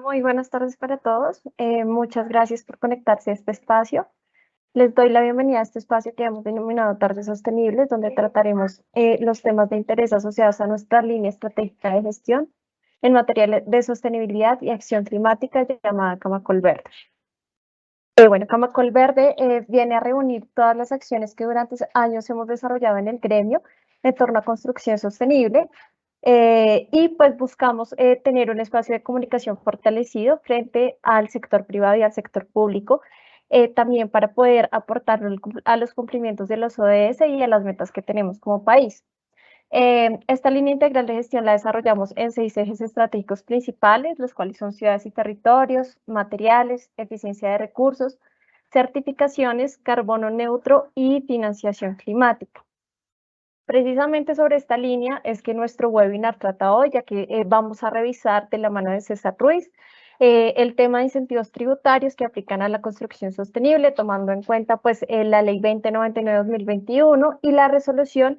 Muy buenas tardes para todos. Muchas gracias por conectarse a este espacio. Les doy la bienvenida a este espacio que hemos denominado Tardes Sostenibles, donde trataremos los temas de interés asociados a nuestra línea estratégica de gestión en materia de sostenibilidad y acción climática llamada Camacol Verde. Bueno, Camacol Verde viene a reunir todas las acciones que durante años hemos desarrollado en el gremio en torno a construcción sostenible, y pues buscamos tener un espacio de comunicación fortalecido frente al sector privado y al sector público, también para poder aportar a los cumplimientos de los ODS y a las metas que tenemos como país. Esta línea integral de gestión la desarrollamos en 6 ejes estratégicos principales, los cuales son ciudades y territorios, materiales, eficiencia de recursos, certificaciones, carbono neutro y financiación climática. Precisamente sobre esta línea es que nuestro webinar trata hoy, ya que vamos a revisar de la mano de César Ruiz el tema de incentivos tributarios que aplican a la construcción sostenible, tomando en cuenta pues la Ley 2099-2021 y la resolución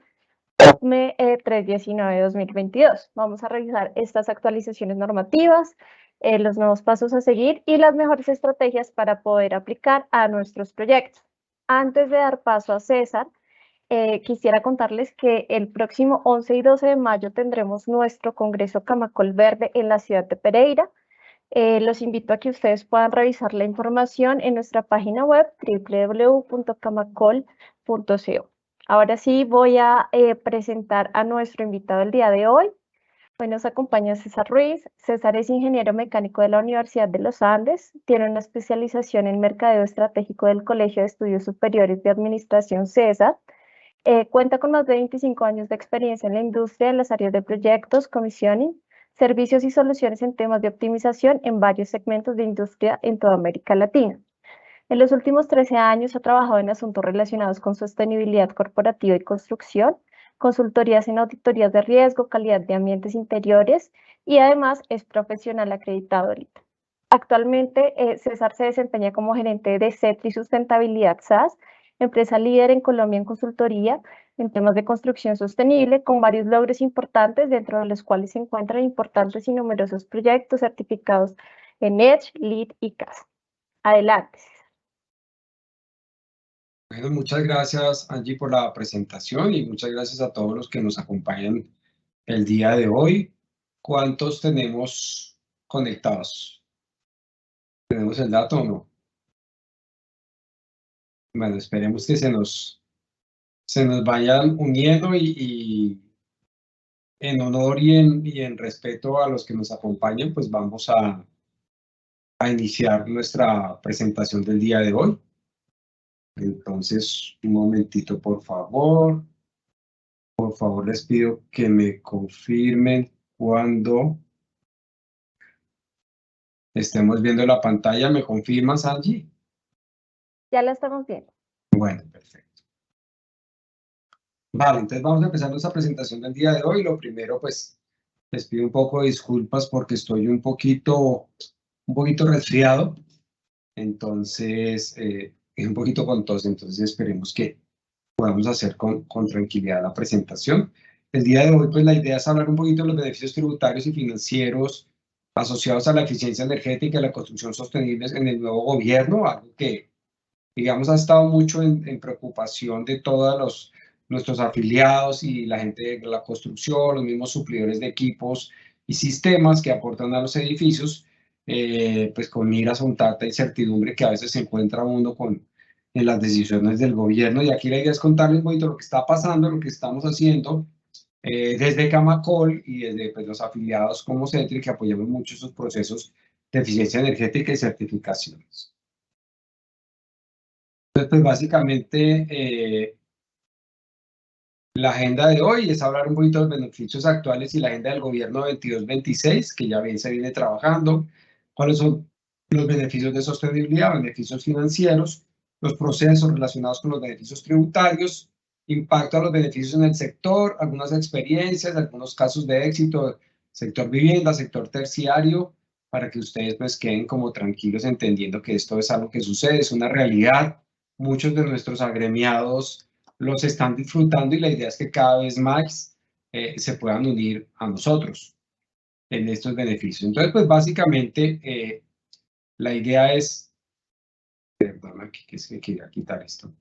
319-2022. Vamos a revisar estas actualizaciones normativas, los nuevos pasos a seguir y las mejores estrategias para poder aplicar a nuestros proyectos. Antes de dar paso a César, quisiera contarles que el próximo 11 y 12 de mayo tendremos nuestro Congreso Camacol Verde en la ciudad de Pereira. Los invito a que ustedes puedan revisar la información en nuestra página web www.camacol.co. Ahora sí voy a presentar a nuestro invitado el día de hoy. Hoy nos acompaña César Ruiz. César es ingeniero mecánico de la Universidad de los Andes, tiene una especialización en mercadeo estratégico del Colegio de Estudios Superiores de Administración CESA. Cuenta con más de 25 años de experiencia en la industria en las áreas de proyectos, commissioning, servicios y soluciones en temas de optimización en varios segmentos de industria en toda América Latina. En los últimos 13 años ha trabajado en asuntos relacionados con sostenibilidad corporativa y construcción, consultorías en auditorías de riesgo, calidad de ambientes interiores y además es profesional acreditado ahorita. Actualmente, César se desempeña como gerente de CETRI Sustentabilidad SAS, empresa líder en Colombia en consultoría en temas de construcción sostenible, con varios logros importantes, dentro de los cuales se encuentran importantes y numerosos proyectos certificados en EDGE, LEED y CAS. Adelante. Bueno, muchas gracias, Angie, por la presentación y muchas gracias a todos los que nos acompañan el día de hoy. ¿Cuántos tenemos conectados? ¿Tenemos el dato o no? Bueno, esperemos que se nos vayan uniendo y en honor y en respeto a los que nos acompañan, pues vamos a iniciar nuestra presentación del día de hoy. Entonces, un momentito, por favor. Por favor, les pido que me confirmen cuando estemos viendo la pantalla. ¿Me confirmas, Angie? Ya la estamos viendo. Bueno, perfecto. Vale, entonces vamos a empezar nuestra presentación del día de hoy. Lo primero, pues, les pido un poco de disculpas porque estoy un poquito resfriado. Entonces, es un poquito con tos, entonces esperemos que podamos hacer con tranquilidad la presentación. El día de hoy, pues la idea es hablar un poquito de los beneficios tributarios y financieros asociados a la eficiencia energética y la construcción sostenible en el nuevo gobierno, algo que, digamos, ha estado mucho en preocupación de todos nuestros afiliados y la gente de la construcción, los mismos suplidores de equipos y sistemas que aportan a los edificios, pues con miras a un tanta incertidumbre que a veces se encuentra uno en las decisiones del gobierno. Y aquí la idea es contarles un poquito lo que está pasando, lo que estamos haciendo desde Camacol y desde pues, los afiliados como CETRI, que apoyamos mucho esos procesos de eficiencia energética y certificaciones. Entonces, pues básicamente la agenda de hoy es hablar un poquito de los beneficios actuales y la agenda del gobierno 22-26, que ya bien se viene trabajando, cuáles son los beneficios de sostenibilidad, beneficios financieros, los procesos relacionados con los beneficios tributarios, impacto a los beneficios en el sector, algunas experiencias, algunos casos de éxito, sector vivienda, sector terciario, para que ustedes pues queden como tranquilos entendiendo que esto es algo que sucede, es una realidad. Muchos de nuestros agremiados los están disfrutando y la idea es que cada vez más se puedan unir a nosotros en estos beneficios. Entonces, pues básicamente la idea es, perdón, aquí que se quería quitar esto.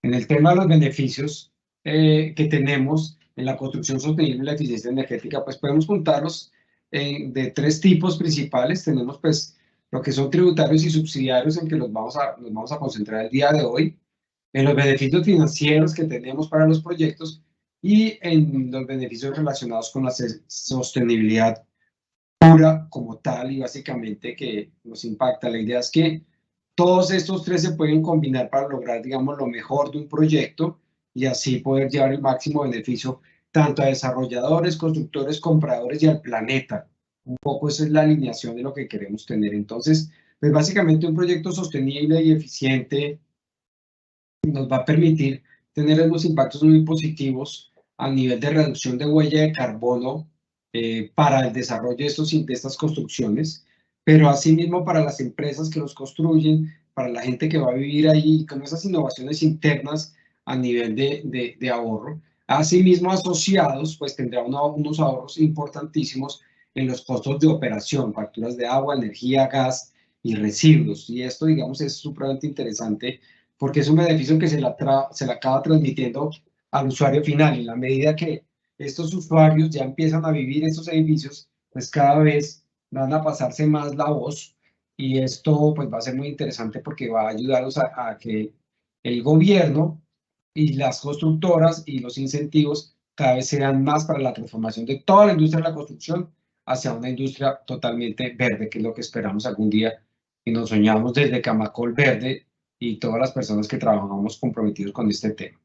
En el tema de los beneficios que tenemos en la construcción sostenible y la eficiencia energética, pues podemos juntarlos de tres tipos principales. Tenemos pues lo que son tributarios y subsidiarios en que nos vamos a concentrar el día de hoy, en los beneficios financieros que tenemos para los proyectos y en los beneficios relacionados con la sostenibilidad pura como tal y básicamente que nos impacta. La idea es que todos estos tres se pueden combinar para lograr, digamos, lo mejor de un proyecto y así poder llevar el máximo beneficio tanto a desarrolladores, constructores, compradores y al planeta. Un poco esa es la alineación de lo que queremos tener. Entonces, pues básicamente un proyecto sostenible y eficiente nos va a permitir tener unos impactos muy positivos a nivel de reducción de huella de carbono para el desarrollo de estas construcciones, pero asimismo para las empresas que los construyen, para la gente que va a vivir ahí, con esas innovaciones internas a nivel de ahorro. Asimismo, asociados, pues tendrá unos ahorros importantísimos en los costos de operación, facturas de agua, energía, gas y residuos. Y esto, digamos, es supremamente interesante porque es un beneficio que se le acaba transmitiendo al usuario final. En la medida que estos usuarios ya empiezan a vivir estos edificios, pues cada vez van a pasarse más la voz y esto pues va a ser muy interesante porque va a ayudarnos a que el gobierno y las constructoras y los incentivos cada vez sean más para la transformación de toda la industria de la construcción hacia una industria totalmente verde, que es lo que esperamos algún día y nos soñamos desde Camacol Verde y todas las personas que trabajamos comprometidos con este tema.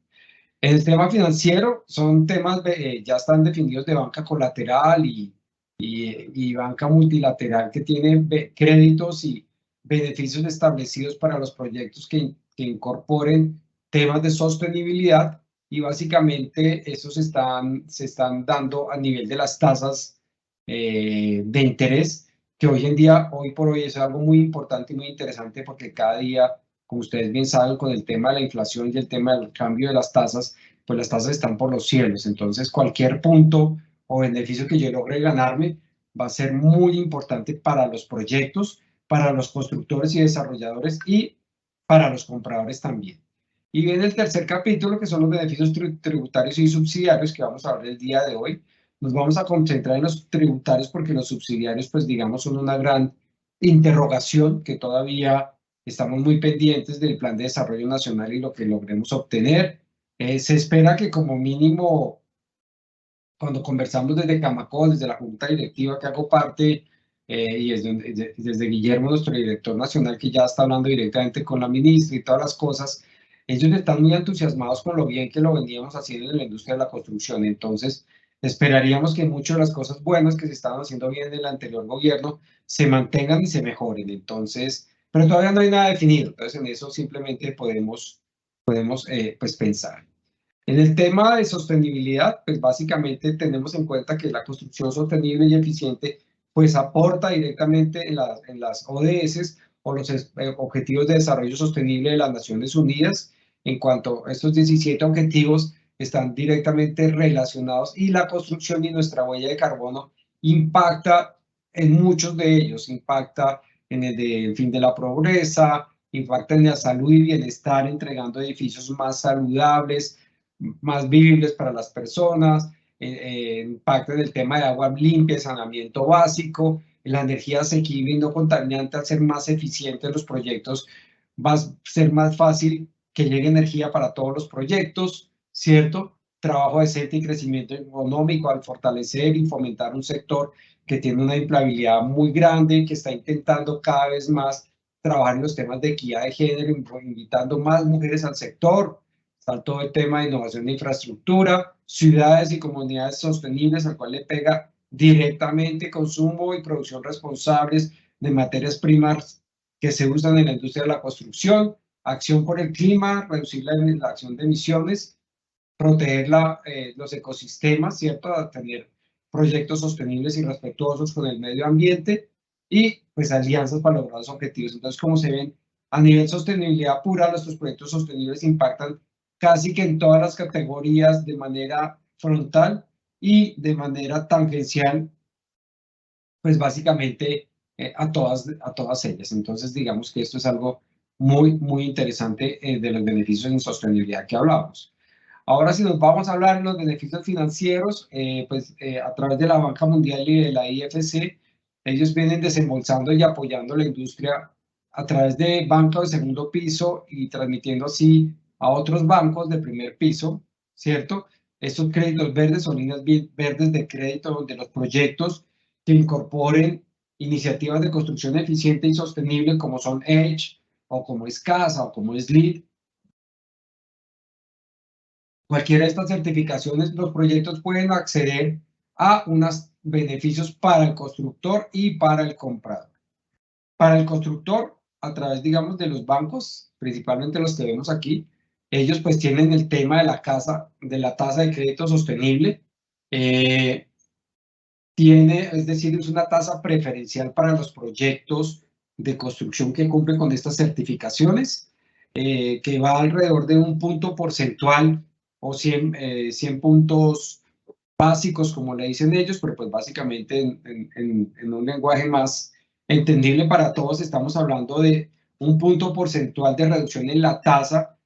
En el tema financiero son temas ya están definidos de banca colateral y banca multilateral que tiene créditos y beneficios establecidos para los proyectos que incorporen temas de sostenibilidad y básicamente esos se están dando a nivel de las tasas de interés que hoy por hoy es algo muy importante y muy interesante porque cada día, como ustedes bien saben, con el tema de la inflación y el tema del cambio de las tasas, pues las tasas están por los cielos. Entonces, cualquier punto o beneficio que yo logre ganarme va a ser muy importante para los proyectos, para los constructores y desarrolladores y para los compradores también. Y viene el tercer capítulo, que son los beneficios tributarios y subsidiarios que vamos a hablar el día de hoy. Nos vamos a concentrar en los tributarios porque los subsidiarios, pues digamos, son una gran interrogación que todavía estamos muy pendientes del Plan de Desarrollo Nacional y lo que logremos obtener. Se espera que como mínimo, cuando conversamos desde Camacol, desde la Junta Directiva que hago parte, y desde Guillermo, nuestro director nacional, que ya está hablando directamente con la ministra y todas las cosas, ellos están muy entusiasmados con lo bien que lo veníamos haciendo en la industria de la construcción. Entonces, esperaríamos que muchas de las cosas buenas que se estaban haciendo bien en el anterior gobierno se mantengan y se mejoren. Entonces, pero todavía no hay nada definido. Entonces, en eso simplemente podemos pues pensar. En el tema de sostenibilidad, pues básicamente tenemos en cuenta que la construcción sostenible y eficiente pues aporta directamente en las ODS o los Objetivos de Desarrollo Sostenible de las Naciones Unidas. En cuanto a estos 17 objetivos están directamente relacionados y la construcción y nuestra huella de carbono impacta en muchos de ellos, impacta en el del fin de la pobreza, impacta en la salud y bienestar, entregando edificios más saludables, más vivibles para las personas, impacta en el tema de agua limpia, saneamiento básico, la energía asequible y no contaminante. Al ser más eficientes los proyectos, va a ser más fácil que llegue energía para todos los proyectos, ¿cierto? Trabajo decente y crecimiento económico al fortalecer y fomentar un sector que tiene una empleabilidad muy grande, que está intentando cada vez más trabajar en los temas de equidad de género, invitando más mujeres al sector. Está todo el tema de innovación de infraestructura, ciudades y comunidades sostenibles, al cual le pega directamente consumo y producción responsables de materias primas que se usan en la industria de la construcción, acción por el clima, reducir la acción de emisiones proteger los ecosistemas, ¿cierto? A tener proyectos sostenibles y respetuosos con el medio ambiente y pues alianzas para lograr los objetivos. Entonces, como se ven, a nivel sostenibilidad pura, nuestros proyectos sostenibles impactan casi que en todas las categorías de manera frontal y de manera tangencial, pues básicamente a todas ellas. Entonces, digamos que esto es algo muy interesante de los beneficios en sostenibilidad que hablamos. Ahora, si nos vamos a hablar de los beneficios financieros, a través de la Banca Mundial y de la IFC, ellos vienen desembolsando y apoyando la industria a través de bancos de segundo piso y transmitiendo así a otros bancos de primer piso, ¿cierto? Estos créditos verdes son líneas verdes de crédito de los proyectos que incorporen iniciativas de construcción eficiente y sostenible como son EDGE o como es CASA o como es LEED. Cualquiera de estas certificaciones, los proyectos pueden acceder a unos beneficios para el constructor y para el comprador. Para el constructor, a través, digamos, de los bancos, principalmente los que vemos aquí, ellos pues tienen el tema de la tasa de crédito sostenible. Es decir, es una tasa preferencial para los proyectos de construcción que cumplen con estas certificaciones, que va alrededor de un punto porcentual o 100 puntos básicos, como le dicen ellos, pero pues básicamente en un lenguaje más entendible para todos, estamos hablando de un punto porcentual de reducción en la tasa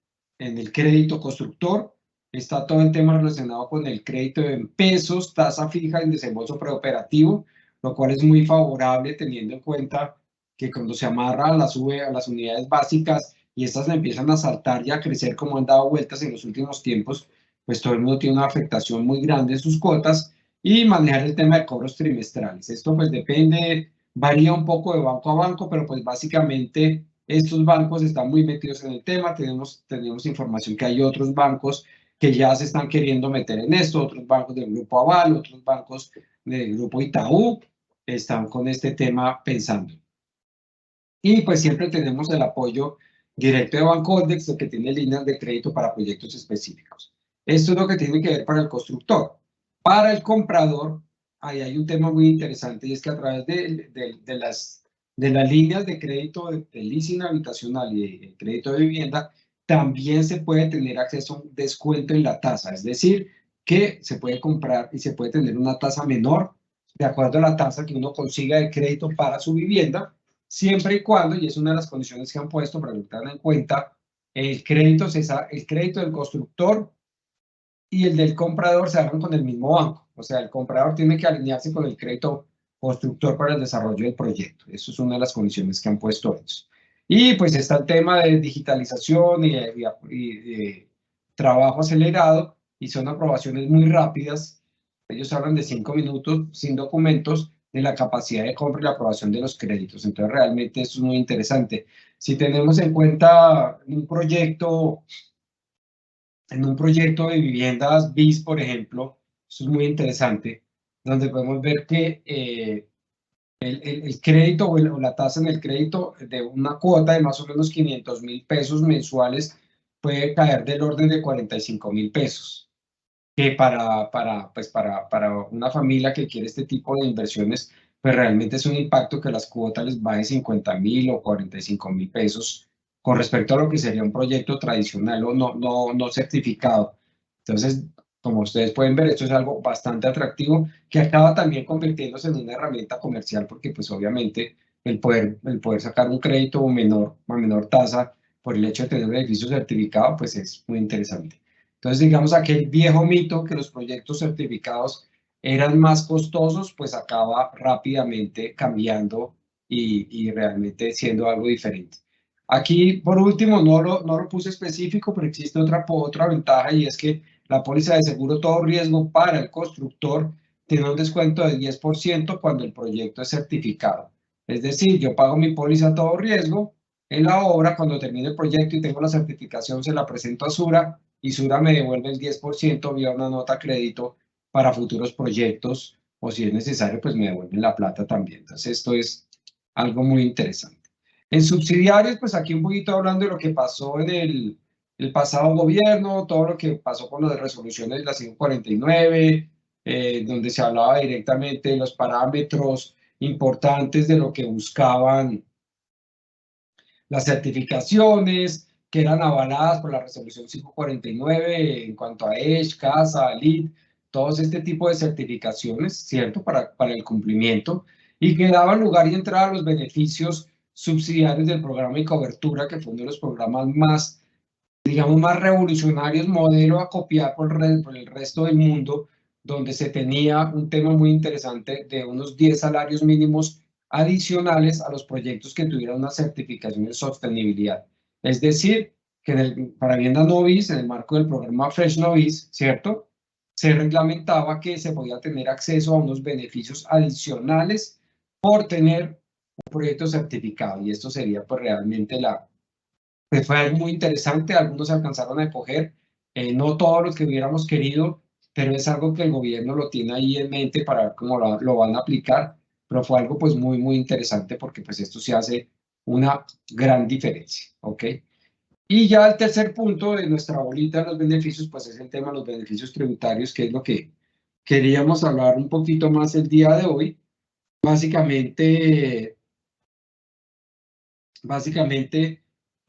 en el crédito constructor. Está todo el tema relacionado con el crédito en pesos, tasa fija en desembolso preoperativo, lo cual es muy favorable teniendo en cuenta que cuando se amarra a las unidades básicas y estas empiezan a saltar y a crecer como han dado vueltas en los últimos tiempos, pues todo el mundo tiene una afectación muy grande en sus cuotas y manejar el tema de cobros trimestrales. Esto pues depende, varía un poco de banco a banco, pero pues básicamente estos bancos están muy metidos en el tema. Tenemos información que hay otros bancos que ya se están queriendo meter en esto, otros bancos del Grupo Aval, otros bancos del Grupo Itaú están con este tema pensando. Y pues siempre tenemos el apoyo directo de Bancoldex, que tiene líneas de crédito para proyectos específicos. Esto es lo que tiene que ver para el constructor. Para el comprador, ahí hay un tema muy interesante y es que a través de las líneas de crédito de leasing habitacional y de crédito de vivienda, también se puede tener acceso a un descuento en la tasa, es decir, que se puede comprar y se puede tener una tasa menor de acuerdo a la tasa que uno consiga de crédito para su vivienda, siempre y cuando, y es una de las condiciones que han puesto para que tengan en cuenta, el crédito del constructor y el del comprador se hagan con el mismo banco. O sea, el comprador tiene que alinearse con el crédito constructor para el desarrollo del proyecto. Eso es una de las condiciones que han puesto ellos. Y pues está el tema de digitalización y de trabajo acelerado, y son aprobaciones muy rápidas. Ellos hablan de 5 minutos sin documentos de la capacidad de compra y la aprobación de los créditos. Entonces, realmente esto es muy interesante. Si tenemos en cuenta en un proyecto de viviendas BIS, por ejemplo, eso es muy interesante, donde podemos ver que el crédito o la tasa en el crédito de una cuota de más o menos 500.000 pesos mensuales puede caer del orden de 45.000 pesos, que para una familia que quiere este tipo de inversiones, pues realmente es un impacto que las cuotas les bajen 50.000 o 45.000 pesos con respecto a lo que sería un proyecto tradicional o no certificado. Entonces, como ustedes pueden ver, esto es algo bastante atractivo que acaba también convirtiéndose en una herramienta comercial porque pues obviamente el poder sacar un crédito a menor tasa por el hecho de tener un edificio certificado, pues es muy interesante. Entonces, digamos, aquel viejo mito que los proyectos certificados eran más costosos, pues acaba rápidamente cambiando y realmente siendo algo diferente. Aquí, por último, no lo puse específico, pero existe otra ventaja y es que la póliza de seguro todo riesgo para el constructor tiene un descuento de 10% cuando el proyecto es certificado. Es decir, yo pago mi póliza todo riesgo en la obra, cuando termine el proyecto y tengo la certificación, se la presento a Sura y Sura me devuelve el 10% vía una nota crédito para futuros proyectos, o si es necesario, pues me devuelven la plata también. Entonces, esto es algo muy interesante. En subsidiarios, pues aquí un poquito hablando de lo que pasó el pasado gobierno, todo lo que pasó con las resoluciones de la 149, donde se hablaba directamente de los parámetros importantes de lo que buscaban las certificaciones, que eran avaladas por la resolución 549 en cuanto a ESH, CASA, LEED, todos este tipo de certificaciones, ¿cierto?, para el cumplimiento, y que daban lugar y entrada a los beneficios subsidiarios del programa y cobertura, que fue uno de los programas más, digamos, más revolucionarios, modelo a copiar por el resto del mundo, donde se tenía un tema muy interesante de unos 10 salarios mínimos adicionales a los proyectos que tuvieran una certificación de sostenibilidad. Es decir, que para vivienda novice, en el marco del programa Fresh Novice, ¿cierto?, se reglamentaba que se podía tener acceso a unos beneficios adicionales por tener un proyecto certificado, y esto sería pues realmente pues fue algo muy interesante. Algunos alcanzaron a coger, no todos los que hubiéramos querido, pero es algo que el gobierno lo tiene ahí en mente para ver cómo lo van a aplicar, pero fue algo pues muy, muy interesante porque pues esto sí hace una gran diferencia, ¿ok? Y ya el tercer punto de nuestra bolita de los beneficios, pues es el tema de los beneficios tributarios, que es lo que queríamos hablar un poquito más el día de hoy. Básicamente,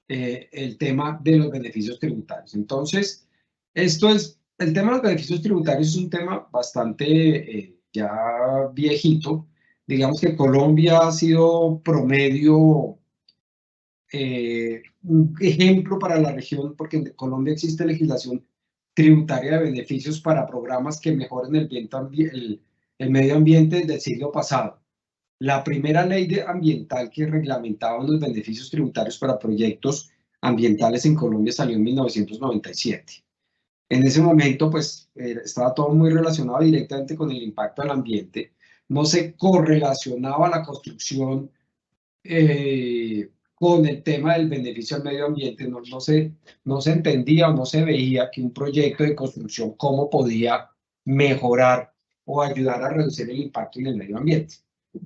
el tema de los beneficios tributarios. Entonces, el tema de los beneficios tributarios es un tema bastante ya viejito. Digamos que Colombia ha sido promedio, un ejemplo para la región, porque en Colombia existe legislación tributaria de beneficios para programas que mejoren el medio ambiente desde el siglo pasado. La primera ley ambiental que reglamentaba los beneficios tributarios para proyectos ambientales en Colombia salió en 1997. En ese momento, pues, estaba todo muy relacionado directamente con el impacto al ambiente. No se correlacionaba la construcción con el tema del beneficio al medio ambiente. No se entendía o no se veía que un proyecto de construcción cómo podía mejorar o ayudar a reducir el impacto en el medio ambiente.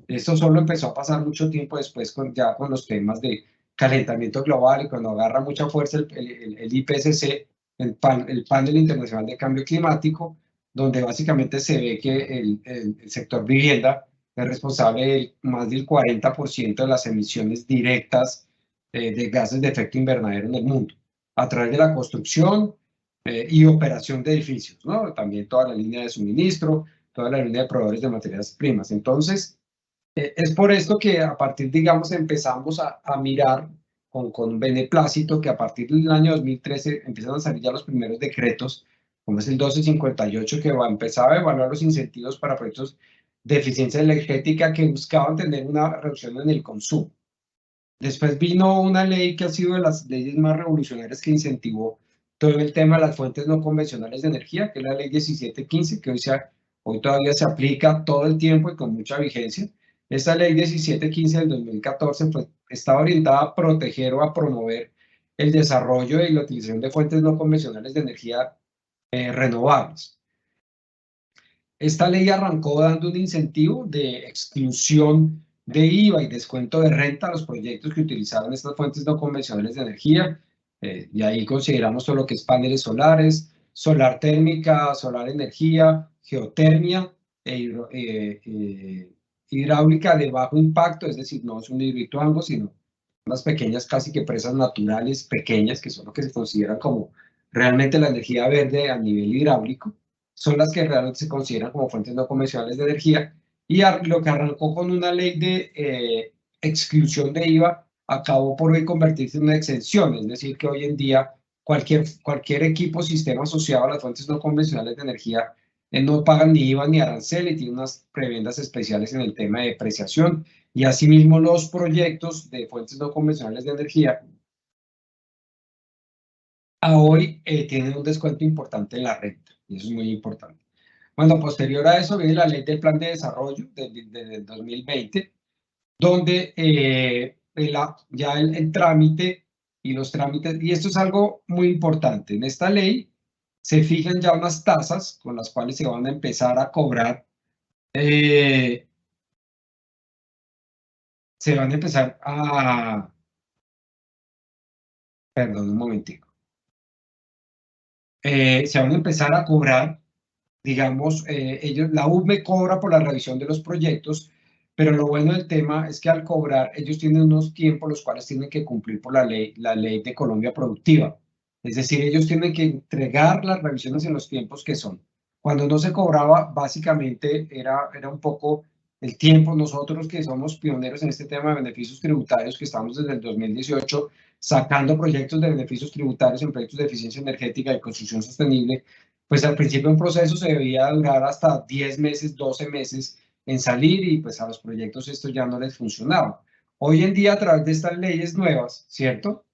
Esto solo empezó a pasar mucho tiempo después, ya con los temas de calentamiento global, y cuando agarra mucha fuerza el IPCC, el Panel Internacional de Cambio Climático, donde básicamente se ve que el sector vivienda es responsable de más del 40% de las emisiones directas de gases de efecto invernadero en el mundo, a través de la construcción y operación de edificios, ¿no? También toda la línea de suministro, toda la línea de proveedores de materias primas. Entonces, es por esto que a partir, digamos, empezamos a mirar con beneplácito que a partir del año 2013 empiezan a salir ya los primeros decretos, como es el 1258, que va a empezar a evaluar los incentivos para proyectos de eficiencia energética que buscaban tener una reducción en el consumo. Después vino una ley que ha sido de las leyes más revolucionarias que incentivó todo el tema de las fuentes no convencionales de energía, que es la ley 1715, que hoy todavía se aplica todo el tiempo y con mucha vigencia. Esta ley 1715 del 2014 pues, está orientada a proteger o a promover el desarrollo y la utilización de fuentes no convencionales de energía renovables. Esta ley arrancó dando un incentivo de exclusión de IVA y descuento de renta a los proyectos que utilizaban estas fuentes no convencionales de energía, y ahí consideramos todo lo que es paneles solares, solar térmica, solar energía, geotermia hidráulica de bajo impacto, es decir, no es un hidroituango, sino unas pequeñas casi que presas naturales pequeñas, que son lo que se consideran como realmente la energía verde a nivel hidráulico, son las que realmente se consideran como fuentes no convencionales de energía, y lo que arrancó con una ley de exclusión de IVA acabó por convertirse en una exención, es decir, que hoy en día cualquier equipo o sistema asociado a las fuentes no convencionales de energía no pagan ni IVA ni arancel y tiene unas prebendas especiales en el tema de depreciación, y asimismo los proyectos de fuentes no convencionales de energía a hoy tienen un descuento importante en la renta, y eso es muy importante. Bueno, posterior a eso viene la ley del plan de desarrollo del 2020, donde ya el trámite y los trámites, y esto es algo muy importante, en esta ley se fijan ya unas tasas con las cuales se van a empezar a cobrar, se van a empezar a, perdón un momentico. se van a empezar a cobrar, digamos, la UME cobra por la revisión de los proyectos, pero lo bueno del tema es que al cobrar ellos tienen unos tiempos los cuales tienen que cumplir por la ley de Colombia Productiva. Es decir, ellos tienen que entregar las revisiones en los tiempos que son. Cuando no se cobraba, básicamente era un poco el tiempo. Nosotros que somos pioneros en este tema de beneficios tributarios, que estamos desde el 2018 sacando proyectos de beneficios tributarios en proyectos de eficiencia energética y construcción sostenible, pues al principio un proceso se debía durar hasta 10 meses, 12 meses en salir y pues a los proyectos esto ya no les funcionaba. Hoy en día a través de estas leyes nuevas, ¿cierto?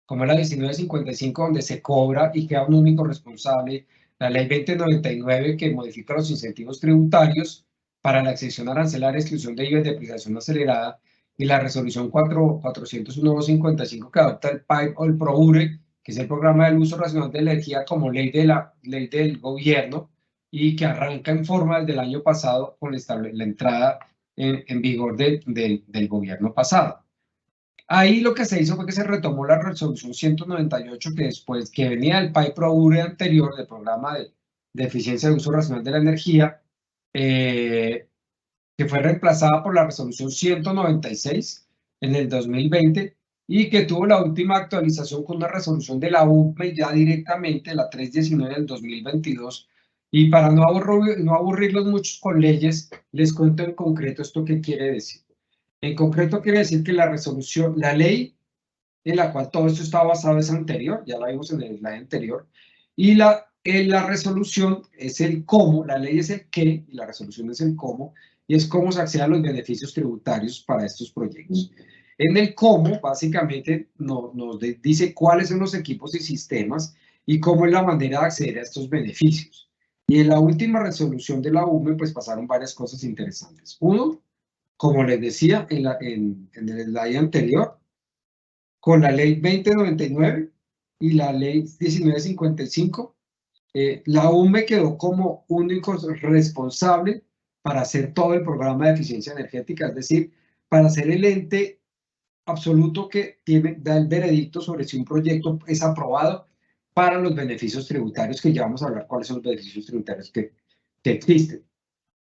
Como la 1955 donde se cobra y queda un único responsable, la ley 2099 que modifica los incentivos tributarios para la exención arancelaria, exclusión de IVA y depreciación acelerada, y la resolución 401-255 que adopta el PAIP o el PROURE, que es el Programa del Uso Racional de la Energía como ley del gobierno y que arranca en forma desde el año pasado con la entrada en vigor del gobierno pasado. Ahí lo que se hizo fue que se retomó la resolución 198 que después, que venía del PAI PROURE anterior, del programa de eficiencia de uso racional de la energía, que fue reemplazada por la resolución 196 en el 2020 y que tuvo la última actualización con una resolución de la UME ya directamente, la 319 del 2022. Y para no aburrirlos muchos con leyes, les cuento en concreto esto qué quiere decir. En concreto quiere decir que la ley en la cual todo esto está basado es anterior, ya la vimos en el slide anterior, y la resolución es el cómo, la ley es el qué, y la resolución es el cómo, y es cómo se accede a los beneficios tributarios para estos proyectos. En el cómo, básicamente, nos dice cuáles son los equipos y sistemas y cómo es la manera de acceder a estos beneficios. Y en la última resolución de la UME, pues pasaron varias cosas interesantes. Uno, como les decía en el slide anterior, con la ley 2099 y la ley 1955, la UME quedó como único responsable para hacer todo el programa de eficiencia energética, es decir, para ser el ente absoluto que da el veredicto sobre si un proyecto es aprobado para los beneficios tributarios, que ya vamos a hablar cuáles son los beneficios tributarios que existen.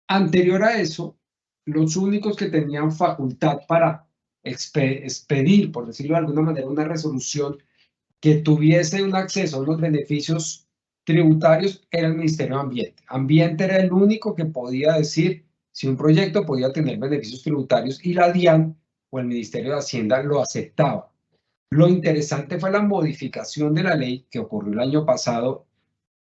Anterior a eso, los únicos que tenían facultad para expedir, por decirlo de alguna manera, una resolución que tuviese un acceso a unos beneficios tributarios era el Ministerio de Ambiente. Ambiente era el único que podía decir si un proyecto podía tener beneficios tributarios y la DIAN o el Ministerio de Hacienda lo aceptaba. Lo interesante fue la modificación de la ley que ocurrió el año pasado,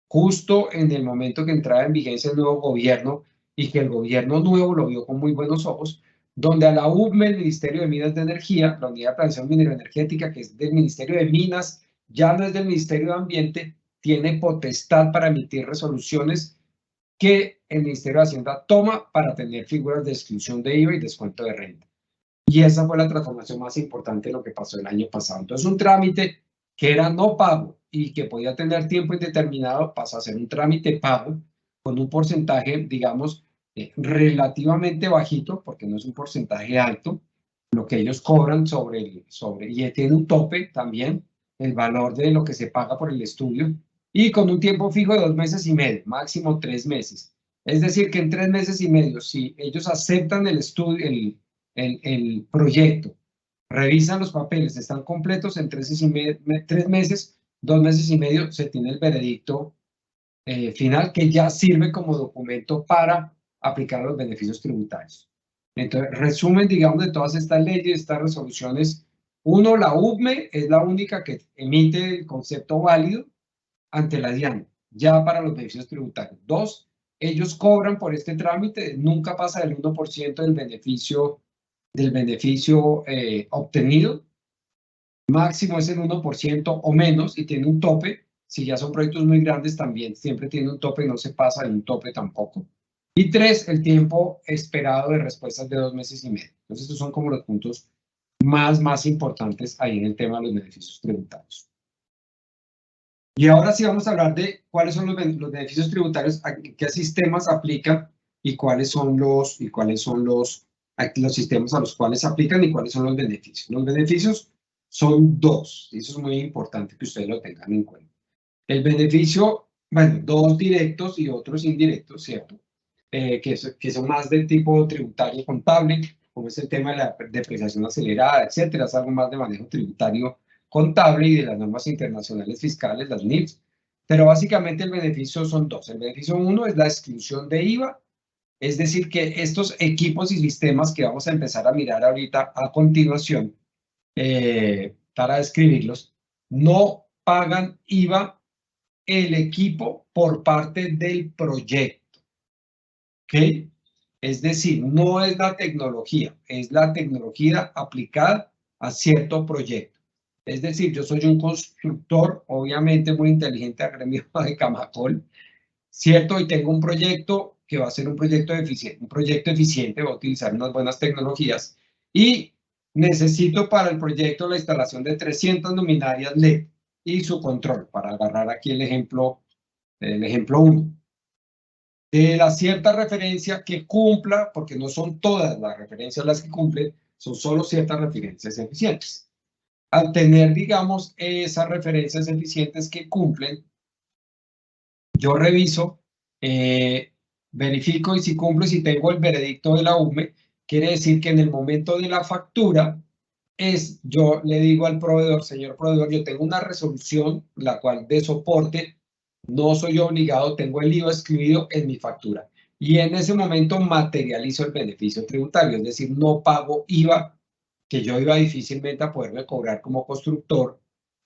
justo en el momento que entraba en vigencia el nuevo gobierno y que el gobierno nuevo lo vio con muy buenos ojos, donde a la UME, el Ministerio de Minas de Energía, la Unidad de Planificación Mineroenergética, que es del Ministerio de Minas, ya no es del Ministerio de Ambiente, tiene potestad para emitir resoluciones que el Ministerio de Hacienda toma para tener figuras de exclusión de IVA y descuento de renta. Y esa fue la transformación más importante de lo que pasó el año pasado. Entonces, un trámite que era no pago y que podía tener tiempo indeterminado pasa a ser un trámite pago con un porcentaje, digamos, relativamente bajito, porque no es un porcentaje alto, lo que ellos cobran y tiene un tope también, el valor de lo que se paga por el estudio, y con un tiempo fijo de 2 meses y medio, máximo 3 meses. Es decir, que en 3 meses y medio, si ellos aceptan el estudio, el proyecto, revisan los papeles, están completos en 3 meses, 2 meses y medio, se tiene el veredicto final que ya sirve como documento para aplicar los beneficios tributarios. Entonces, resumen, digamos, de todas estas leyes, estas resoluciones. Uno, la UME es la única que emite el concepto válido ante la DIAN, ya para los beneficios tributarios. Dos, ellos cobran por este trámite, nunca pasa del 1% del beneficio obtenido, máximo es el 1% o menos y tiene un tope. Si ya son proyectos muy grandes también siempre tiene un tope, no se pasa de un tope tampoco. Y tres, el tiempo esperado de respuestas de 2 meses y medio. Entonces estos son como los puntos más importantes ahí en el tema de los beneficios tributarios. Y ahora sí vamos a hablar de cuáles son los beneficios tributarios, qué sistemas aplican y cuáles son los sistemas a los cuales se aplican y cuáles son los beneficios. Los beneficios son dos, y eso es muy importante que ustedes lo tengan en cuenta. El beneficio, bueno, dos directos y otros indirectos, ¿cierto? Que son más de tipo tributario contable, como es el tema de la depreciación acelerada, etcétera, es algo más de manejo tributario contable y de las normas internacionales fiscales, las NIFs. Pero básicamente el beneficio son dos. El beneficio uno es la exclusión de IVA, es decir, que estos equipos y sistemas que vamos a empezar a mirar ahorita a continuación, para describirlos, no pagan IVA el equipo por parte del proyecto, ¿ok? Es decir, no es la tecnología, es la tecnología aplicada a cierto proyecto. Es decir, yo soy un constructor, obviamente muy inteligente, agremiado de Camacol, ¿cierto? Y tengo un proyecto que va a ser un proyecto eficiente, va a utilizar unas buenas tecnologías y necesito para el proyecto la instalación de 300 luminarias LED y su control, para agarrar aquí el ejemplo 1. De la cierta referencia que cumpla, porque no son todas las referencias las que cumplen, son solo ciertas referencias eficientes. Al tener, digamos, esas referencias eficientes que cumplen, yo reviso, verifico y si cumplo, si tengo el veredicto de la UME, quiere decir que en el momento de la factura, yo le digo al proveedor, señor proveedor, yo tengo una resolución, la cual de soporte, no soy obligado, tengo el IVA excluido en mi factura. Y en ese momento materializo el beneficio tributario, es decir, no pago IVA, que yo iba difícilmente a poderme cobrar como constructor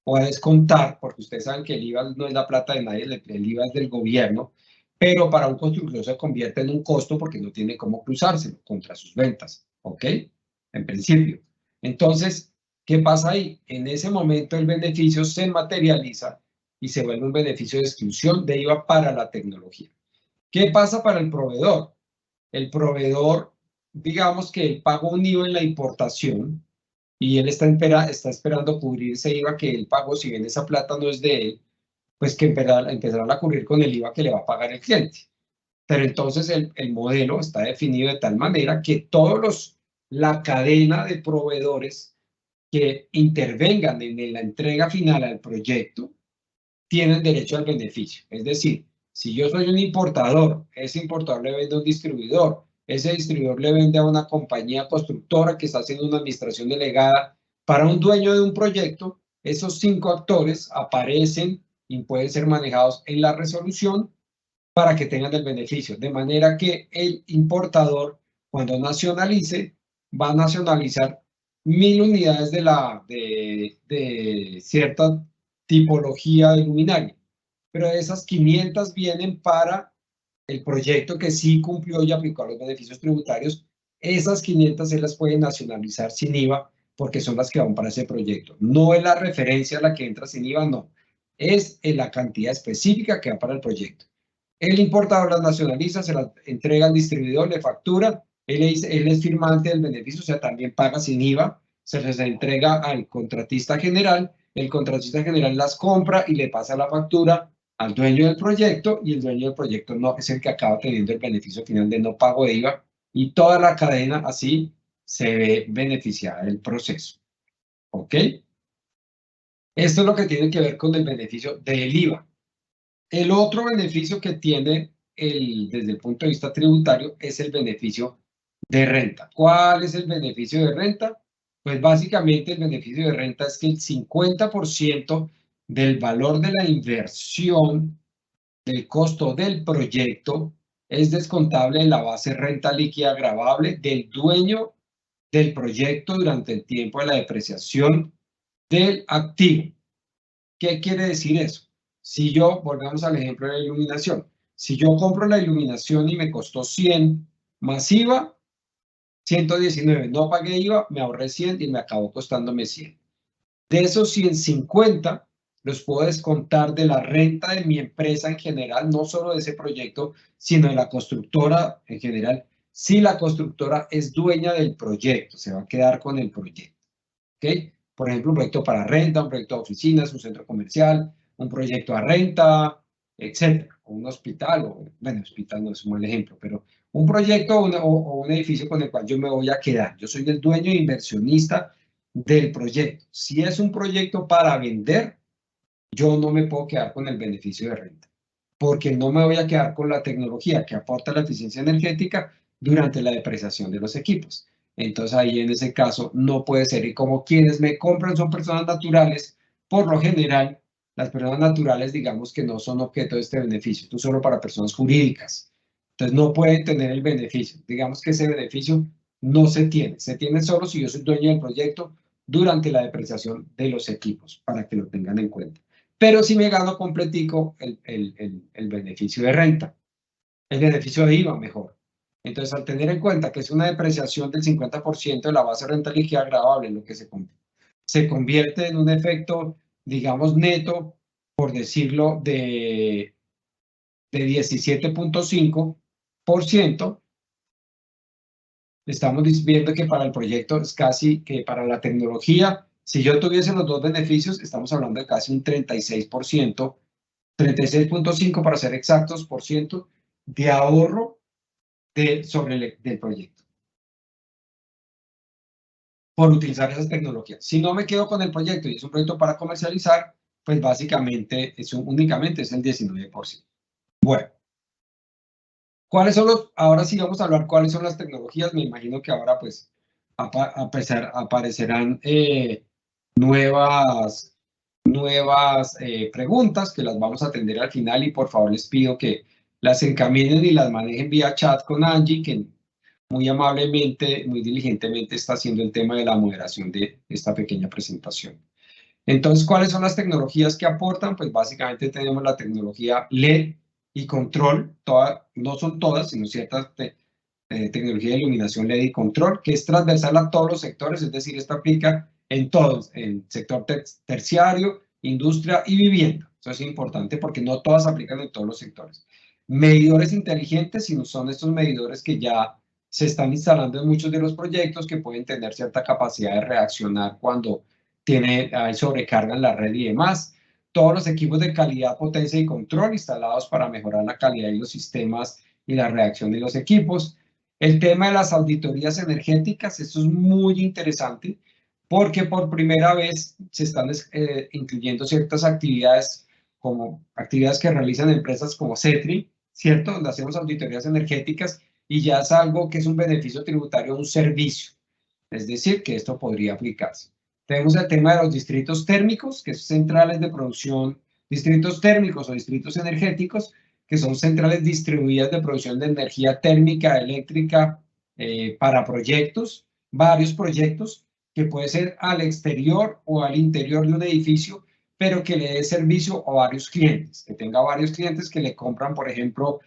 o a descontar, porque ustedes saben que el IVA no es la plata de nadie, el IVA es del gobierno, pero para un constructor se convierte en un costo porque no tiene cómo cruzárselo contra sus ventas, ¿ok? En principio. Entonces, ¿qué pasa ahí? En ese momento el beneficio se materializa y se vuelve un beneficio de exclusión de IVA para la tecnología. ¿Qué pasa para el proveedor? El proveedor, digamos que él pagó un IVA en la importación y él está esperando cubrir ese IVA que él pagó, si bien esa plata no es de él, pues que empezarán a cubrir con el IVA que le va a pagar el cliente. Pero entonces el modelo está definido de tal manera que la cadena de proveedores que intervengan en la entrega final al proyecto tienen derecho al beneficio. Es decir, si yo soy un importador, ese importador le vende a un distribuidor, ese distribuidor le vende a una compañía constructora que está haciendo una administración delegada para un dueño de un proyecto, esos 5 actores aparecen y pueden ser manejados en la resolución para que tengan el beneficio. De manera que el importador, cuando nacionalice, va a nacionalizar 1000 unidades de cierta tipología de luminaria. Pero de esas 500 vienen para el proyecto que sí cumplió y aplicó los beneficios tributarios. Esas 500 se las pueden nacionalizar sin IVA porque son las que van para ese proyecto. No es la referencia a la que entra sin IVA, no. Es en la cantidad específica que va para el proyecto. El importador las nacionaliza, se las entrega al distribuidor, le factura, él es firmante del beneficio, o sea, también paga sin IVA, se les entrega al contratista general, el contratista general las compra y le pasa la factura al dueño del proyecto y el dueño del proyecto no es el que acaba teniendo el beneficio final de no pago de IVA y toda la cadena así se ve beneficiada del proceso. ¿Ok? Esto es lo que tiene que ver con el beneficio del IVA. El otro beneficio que tiene desde el punto de vista tributario es el beneficio de renta. ¿Cuál es el beneficio de renta? Pues básicamente el beneficio de renta es que el 50% del valor de la inversión, del costo del proyecto, es descontable en la base renta líquida gravable del dueño del proyecto durante el tiempo de la depreciación del activo. ¿Qué quiere decir eso? Si yo, volvemos al ejemplo de la iluminación, si yo compro la iluminación y me costó 100 más IVA, 119, no pagué IVA, me ahorré 100 y me acabó costándome 100. De esos 150 los puedo descontar de la renta de mi empresa en general, no solo de ese proyecto, sino de la constructora en general. Si la constructora es dueña del proyecto, se va a quedar con el proyecto. ¿Ok? Por ejemplo, un proyecto para renta, un proyecto de oficinas, un centro comercial, un proyecto a renta, etcétera, o un hospital, o bueno, hospital no es un buen ejemplo, pero un proyecto o un edificio con el cual yo me voy a quedar. Yo soy el dueño e inversionista del proyecto. Si es un proyecto para vender, yo no me puedo quedar con el beneficio de renta, porque no me voy a quedar con la tecnología que aporta la eficiencia energética durante la depreciación de los equipos. Entonces ahí en ese caso no puede ser. Y como quienes me compran son personas naturales, por lo general, las personas naturales digamos que no son objeto de este beneficio, esto es solo para personas jurídicas. Entonces no pueden tener el beneficio. Digamos que ese beneficio no se tiene solo si yo soy dueño del proyecto durante la depreciación de los equipos, para que lo tengan en cuenta. Pero si me gano completico el beneficio de renta, el beneficio de IVA mejor. Entonces, al tener en cuenta que es una depreciación del 50% de la base de renta líquida gravable, lo que se convierte en un efecto, digamos, neto, por decirlo, de 17.5%, estamos viendo que para el proyecto es casi que para la tecnología, si yo tuviese los dos beneficios, estamos hablando de casi un 36%, 36.5 para ser exactos, por ciento de ahorro del proyecto por utilizar esas tecnologías. Si no me quedo con el proyecto y es un proyecto para comercializar, pues básicamente únicamente es el 19%. Bueno, ¿cuáles son ahora sí vamos a hablar cuáles son las tecnologías? Me imagino que ahora pues aparecerán nuevas preguntas que las vamos a atender al final, y por favor les pido que las encaminen y las manejen vía chat con Angie, que muy amablemente, muy diligentemente está haciendo el tema de la moderación de esta pequeña presentación. Entonces, ¿cuáles son las tecnologías que aportan? Pues básicamente tenemos la tecnología LED y control, no son todas, sino ciertas tecnología de iluminación LED y control, que es transversal a todos los sectores, es decir, esto aplica en todos, en sector terciario, industria y vivienda. Eso es importante porque no todas aplican en todos los sectores. Medidores inteligentes, sino son estos medidores que ya se están instalando en muchos de los proyectos, que pueden tener cierta capacidad de reaccionar cuando hay sobrecarga en la red y demás. Todos los equipos de calidad, potencia y control instalados para mejorar la calidad de los sistemas y la reacción de los equipos. El tema de las auditorías energéticas, esto es muy interesante porque por primera vez se están incluyendo ciertas actividades, como actividades que realizan empresas como CETRI, ¿cierto? Donde hacemos auditorías energéticas, y ya es algo que es un beneficio tributario, un servicio. Es decir, que esto podría aplicarse. Tenemos el tema de los distritos térmicos, que son centrales de producción, distritos térmicos o distritos energéticos, que son centrales distribuidas de producción de energía térmica, eléctrica, para proyectos, varios proyectos, que puede ser al exterior o al interior de un edificio, pero que le dé servicio a varios clientes, que tenga varios clientes que le compran, por ejemplo,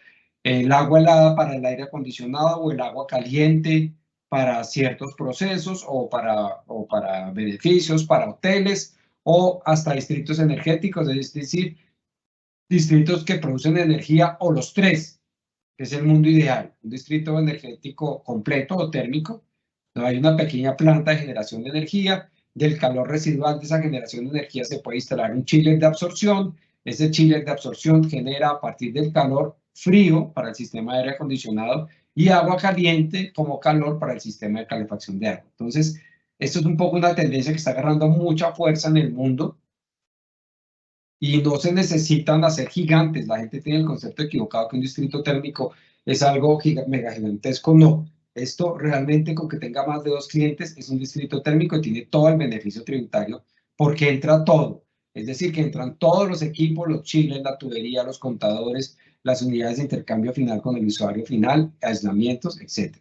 el agua helada para el aire acondicionado o el agua caliente para ciertos procesos, o para beneficios, para hoteles, o hasta distritos energéticos, es decir, distritos que producen energía, o los tres, que es el mundo ideal, un distrito energético completo o térmico, donde hay una pequeña planta de generación de energía. Del calor residual de esa generación de energía se puede instalar un chiller de absorción. Ese chiller de absorción genera a partir del calor frío para el sistema de aire acondicionado y agua caliente como calor para el sistema de calefacción de agua. Entonces, esto es un poco una tendencia que está agarrando mucha fuerza en el mundo, y no se necesitan hacer gigantes. La gente tiene el concepto equivocado que un distrito térmico es algo mega gigantesco. No, esto realmente, con que tenga más de 2 clientes, es un distrito térmico y tiene todo el beneficio tributario porque entra todo. Es decir, que entran todos los equipos, los chiles, la tubería, los contadores, las unidades de intercambio final con el usuario final, aislamientos, etc.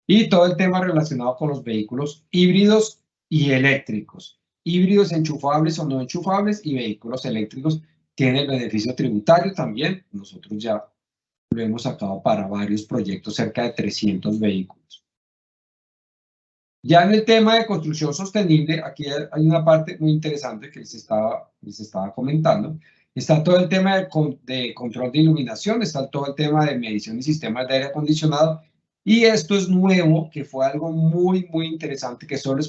Y todo el tema relacionado con los vehículos híbridos y eléctricos. Híbridos enchufables o no enchufables, y vehículos eléctricos tienen el beneficio tributario también. Nosotros ya lo hemos sacado para varios proyectos, cerca de 300 vehículos. Ya en el tema de construcción sostenible, aquí hay una parte muy interesante que les estaba comentando. Está todo el tema de control de iluminación, está todo el tema de medición y sistemas de aire acondicionado. Y esto es nuevo, que fue algo muy, muy interesante, que solo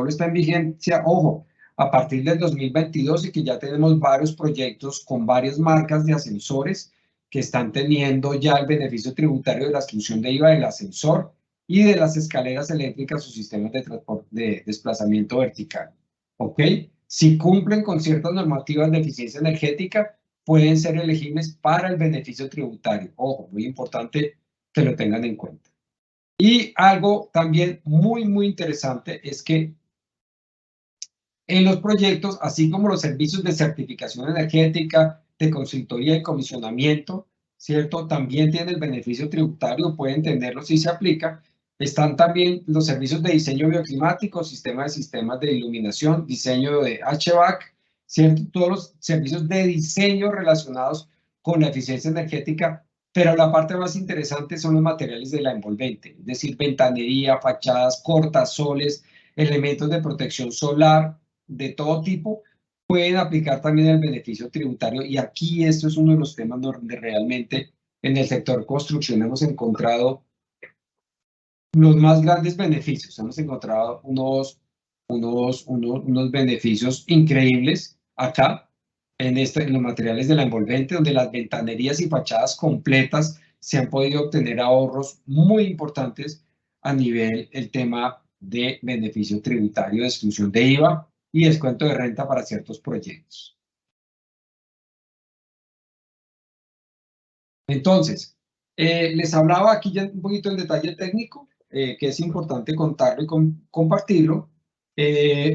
está en vigencia, ojo, a partir del 2022, y que ya tenemos varios proyectos con varias marcas de ascensores que están teniendo ya el beneficio tributario de la exclusión de IVA del ascensor y de las escaleras eléctricas o sistemas de transporte de desplazamiento vertical. ¿Ok? si cumplen con ciertas normativas de eficiencia energética, pueden ser elegibles para el beneficio tributario. Ojo, muy importante que lo tengan en cuenta. Y algo también muy interesante es que en los proyectos, así como los servicios de certificación energética, de consultoría y comisionamiento, ¿cierto? También tienen el beneficio tributario, pueden tenerlo si se aplica. Están también los servicios de diseño bioclimático, sistemas de iluminación, diseño de HVAC, ¿cierto? Todos los servicios de diseño relacionados con la eficiencia energética, pero la parte más interesante son los materiales de la envolvente, es decir, ventanería, fachadas, cortasoles, elementos de protección solar, de todo tipo, pueden aplicar también el beneficio tributario. Y aquí esto es uno de los temas donde realmente en el sector construcción hemos encontrado los más grandes beneficios. Hemos encontrado unos beneficios increíbles acá en los materiales de la envolvente, donde las ventanerías y fachadas completas se han podido obtener ahorros muy importantes a nivel el tema de beneficio tributario, de exclusión de IVA y descuento de renta para ciertos proyectos. Entonces, les hablaba aquí ya un poquito en detalle técnico, que es importante contarlo y compartirlo.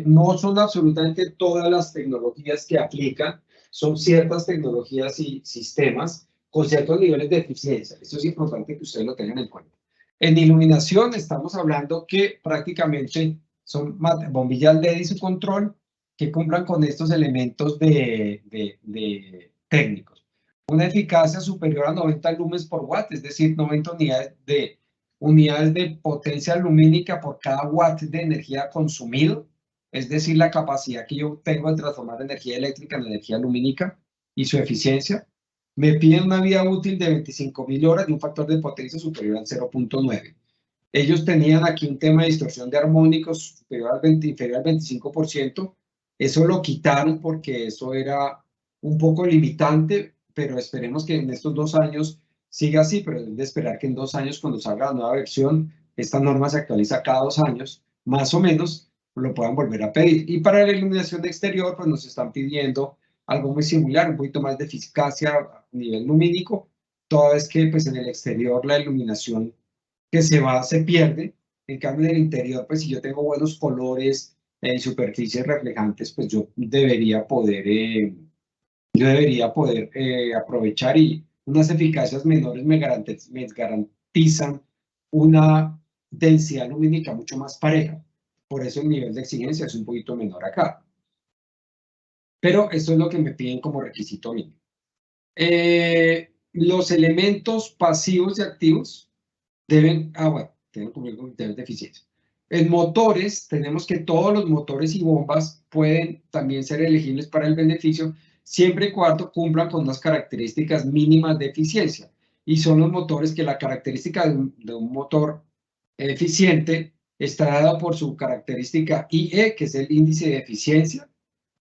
No son absolutamente todas las tecnologías que aplican, son ciertas tecnologías y sistemas con ciertos niveles de eficiencia. Esto es importante que ustedes lo tengan en cuenta. En iluminación estamos hablando que prácticamente son bombillas LED y su control que cumplan con estos elementos de técnicos. Una eficacia superior a 90 lumens por watt, es decir, 90 unidades de potencia lumínica por cada watt de energía consumido, es decir, la capacidad que yo tengo de transformar energía eléctrica en energía lumínica y su eficiencia. Me piden una vida útil de 25.000 horas y un factor de potencia superior al 0.9. Ellos tenían aquí un tema de distorsión de armónicos inferior al 25%. Eso lo quitaron porque eso era un poco limitante, pero esperemos que en estos 2 años siga así, pero es de esperar que en 2 años, cuando salga la nueva versión, esta norma se actualiza cada 2 años, más o menos, lo puedan volver a pedir. Y para la iluminación exterior, pues nos están pidiendo algo muy similar, un poquito más de eficacia a nivel lumínico, toda vez que pues en el exterior la iluminación que se pierde. En cambio, en el interior, pues si yo tengo buenos colores y superficies reflejantes, pues yo debería poder aprovechar, y unas eficacias menores me garantizan una densidad lumínica mucho más pareja. Por eso el nivel de exigencia es un poquito menor acá. Pero esto es lo que me piden como requisito mínimo. Los elementos pasivos y activos deben cumplir con criterios de eficiencia. En motores, tenemos que todos los motores y bombas pueden también ser elegibles para el beneficio, siempre y cuando cumplan con unas características mínimas de eficiencia. Y son los motores que la característica de un motor eficiente está dada por su característica IE, que es el índice de eficiencia,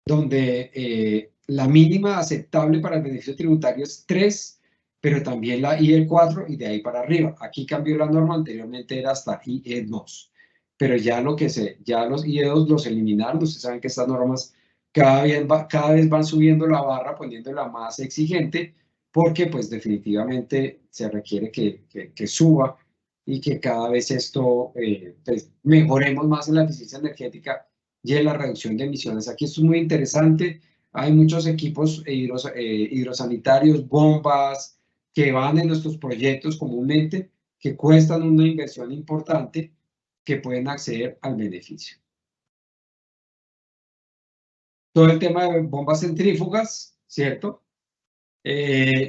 donde la mínima aceptable para el beneficio tributario es 3, pero también la IE4 y de ahí para arriba. Aquí cambió la norma, anteriormente era hasta IE2, pero ya los IE2 los eliminaron. Ustedes saben que estas normas cada vez van subiendo la barra, poniéndola más exigente, porque pues definitivamente se requiere que suba y que cada vez esto pues, mejoremos más en la eficiencia energética y en la reducción de emisiones. Aquí esto es muy interesante. Hay muchos equipos hidrosanitarios, bombas, que van en nuestros proyectos comúnmente, que cuestan una inversión importante, que pueden acceder al beneficio. Todo el tema de bombas centrífugas, ¿cierto?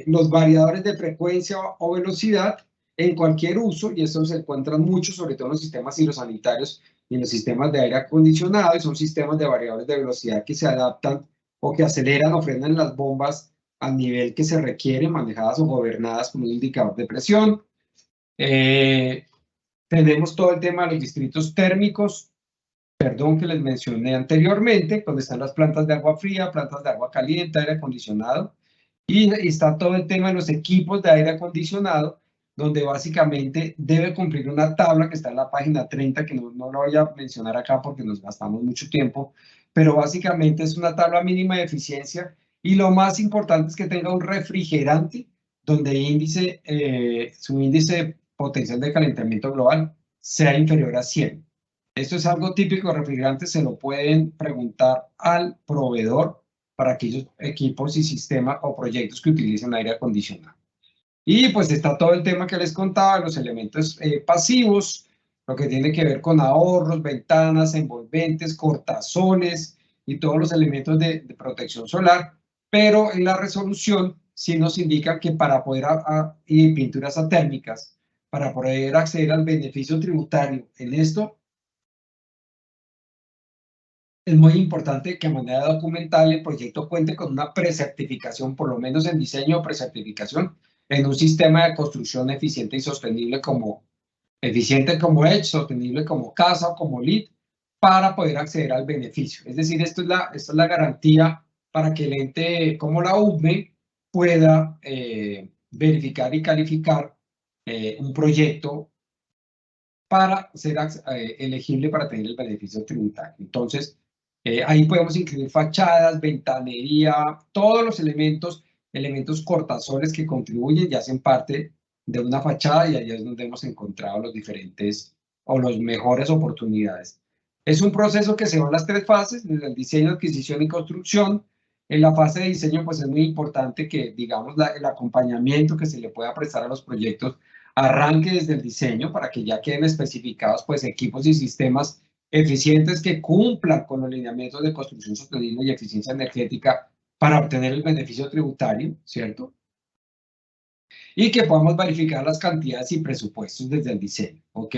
Los variadores de frecuencia o velocidad en cualquier uso, y eso se encuentran mucho, sobre todo en los sistemas hidrosanitarios y en los sistemas de aire acondicionado, y son sistemas de variadores de velocidad que se adaptan o que aceleran o frenan las bombas al nivel que se requiere, manejadas o gobernadas con un indicador de presión. Tenemos todo el tema de los distritos térmicos, que les mencioné anteriormente, donde están las plantas de agua fría, plantas de agua caliente, aire acondicionado, y está todo el tema de los equipos de aire acondicionado, donde básicamente debe cumplir una tabla que está en la página 30, que no lo voy a mencionar acá porque nos gastamos mucho tiempo, pero básicamente es una tabla mínima de eficiencia y lo más importante es que tenga un refrigerante donde su índice de potencial de calentamiento global sea inferior a 100. Esto es algo típico de refrigerantes, se lo pueden preguntar al proveedor para aquellos equipos y sistemas o proyectos que utilicen aire acondicionado. Y pues está todo el tema que les contaba, los elementos pasivos, lo que tiene que ver con ahorros, ventanas, envolventes, cortazones y todos los elementos de protección solar, pero en la resolución sí nos indica que para poder, y pinturas atérmicas, para poder acceder al beneficio tributario en esto, es muy importante que de manera documental el proyecto cuente con una precertificación, por lo menos en diseño o precertificación, en un sistema de construcción eficiente y sostenible como EDGE, sostenible como CASA o como LEED, para poder acceder al beneficio. Es decir, esta es la garantía para que el ente como la UME pueda verificar y calificar un proyecto para ser elegible para tener el beneficio tributario. Entonces, ahí podemos incluir fachadas, ventanería, todos los elementos cortazores que contribuyen y hacen parte de una fachada, y ahí es donde hemos encontrado los diferentes o las mejores oportunidades. Es un proceso que se va en las 3 fases, desde el diseño, adquisición y construcción. En la fase de diseño, pues es muy importante que, digamos, el acompañamiento que se le pueda prestar a los proyectos arranque desde el diseño para que ya queden especificados pues equipos y sistemas eficientes que cumplan con los lineamientos de construcción sostenible y eficiencia energética para obtener el beneficio tributario, ¿cierto? Y que podamos verificar las cantidades y presupuestos desde el diseño, ¿ok?